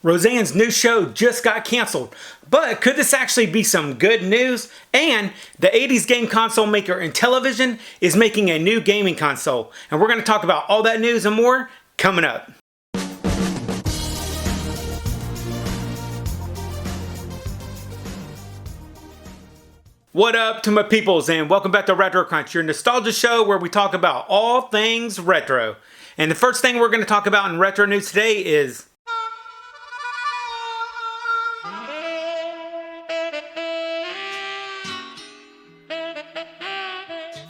Roseanne's new show just got canceled, but could this actually be some good news? And the 80s game console maker Intellivision is making a new gaming console, and we're going to talk about all that news and more coming up. What up to my peoples, and welcome back to Retro Crunch, your nostalgia show where we talk about all things retro. And the first thing we're going to talk about in retro news today is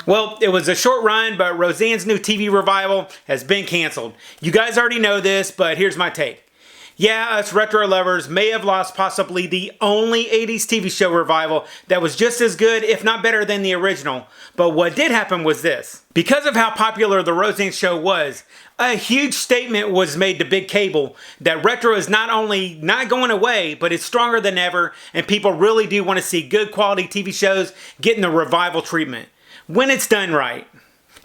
well, it was a short run, but Roseanne's new TV revival has been canceled. You guys already know this, but here's my take. Yeah, us retro lovers may have lost possibly the only 80s TV show revival that was just as good, if not better than the original. But what did happen was this. Because of how popular the Roseanne show was, a huge statement was made to big cable that retro is not only not going away, but it's stronger than ever, and people really do want to see good quality TV shows getting the revival treatment when it's done right.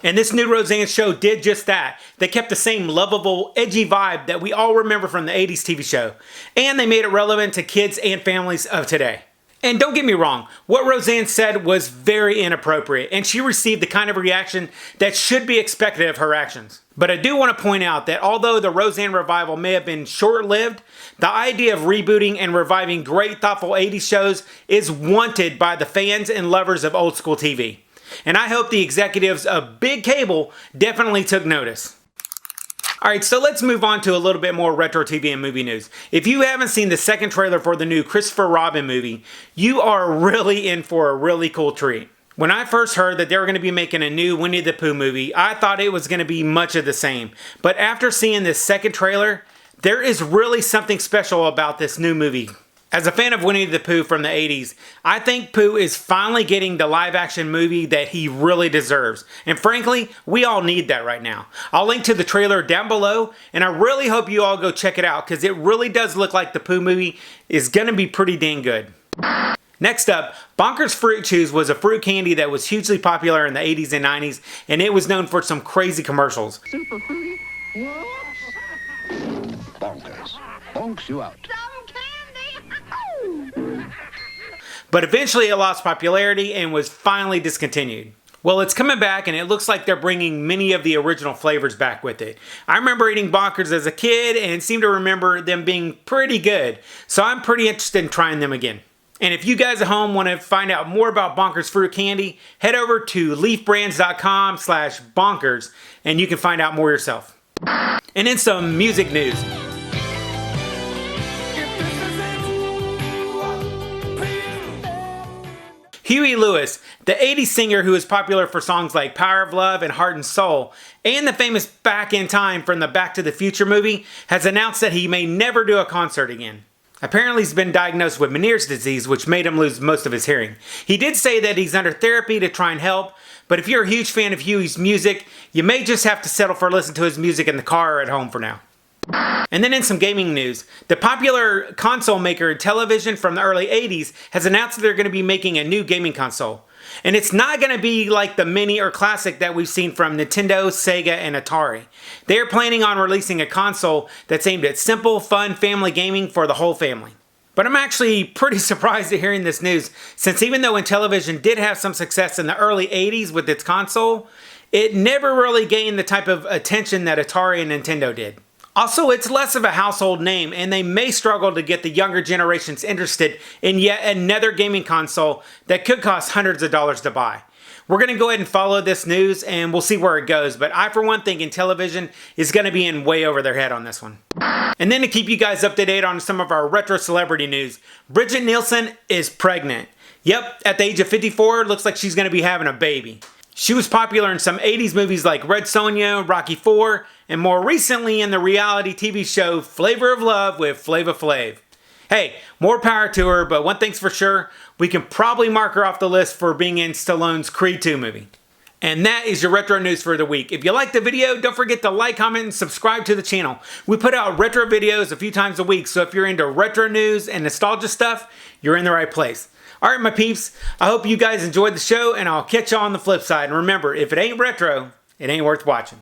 And this new Roseanne show did just that. They kept the same lovable, edgy vibe that we all remember from the 80s TV show. And they made it relevant to kids and families of today. And don't get me wrong, what Roseanne said was very inappropriate, and she received the kind of reaction that should be expected of her actions. But I do want to point out that although the Roseanne revival may have been short-lived, the idea of rebooting and reviving great, thoughtful 80s shows is wanted by the fans and lovers of old school TV. And I hope the executives of big cable definitely took notice. Alright, so let's move on to a little bit more retro TV and movie news. If you haven't seen the second trailer for the new Christopher Robin movie, you are really in for a really cool treat. When I first heard that they were going to be making a new Winnie the Pooh movie, I thought it was going to be much of the same. But after seeing this second trailer, there is really something special about this new movie. As a fan of Winnie the Pooh from the 80s, I think Pooh is finally getting the live-action movie that he really deserves. And frankly, we all need that right now. I'll link to the trailer down below, and I really hope you all go check it out, because it really does look like the Pooh movie is going to be pretty dang good. Next up, Bonkers Fruit Chews was a fruit candy that was hugely popular in the 80s and 90s, and it was known for some crazy commercials. Super fruity. Bonkers. Bonks you out. But eventually it lost popularity and was finally discontinued. Well, it's coming back, and it looks like they're bringing many of the original flavors back with it. I remember eating Bonkers as a kid and seem to remember them being pretty good, so I'm pretty interested in trying them again. And if you guys at home want to find out more about Bonkers fruit candy, head over to leafbrands.com/bonkers and you can find out more yourself. And in some music news. Huey Lewis, the 80s singer who is popular for songs like Power of Love and Heart and Soul, and the famous Back in Time from the Back to the Future movie, has announced that he may never do a concert again. Apparently he's been diagnosed with Meniere's disease, which made him lose most of his hearing. He did say that he's under therapy to try and help, but if you're a huge fan of Huey's music, you may just have to settle for listening to his music in the car or at home for now. And then in some gaming news, the popular console maker Intellivision from the early 80s has announced that they're going to be making a new gaming console. And it's not going to be like the mini or classic that we've seen from Nintendo, Sega, and Atari. They are planning on releasing a console that's aimed at simple, fun family gaming for the whole family. But I'm actually pretty surprised at hearing this news, since even though Intellivision did have some success in the early 80s with its console, it never really gained the type of attention that Atari and Nintendo did. Also, it's less of a household name, and they may struggle to get the younger generations interested in yet another gaming console that could cost hundreds of dollars to buy. We're going to go ahead and follow this news, and we'll see where it goes, but I for one think Intellivision is going to be in way over their head on this one. And then to keep you guys up to date on some of our retro celebrity news, Brigitte Nielsen is pregnant. Yep, at the age of 54, looks like she's going to be having a baby. She was popular in some 80s movies like Red Sonja, Rocky IV, and more recently in the reality TV show Flavor of Love with Flava Flav. Hey, more power to her, but one thing's for sure, we can probably mark her off the list for being in Stallone's Creed 2 movie. And that is your retro news for the week. If you liked the video, don't forget to like, comment, and subscribe to the channel. We put out retro videos a few times a week, so if you're into retro news and nostalgia stuff, you're in the right place. Alright my peeps, I hope you guys enjoyed the show, and I'll catch you on the flip side. And remember, if it ain't retro, it ain't worth watching.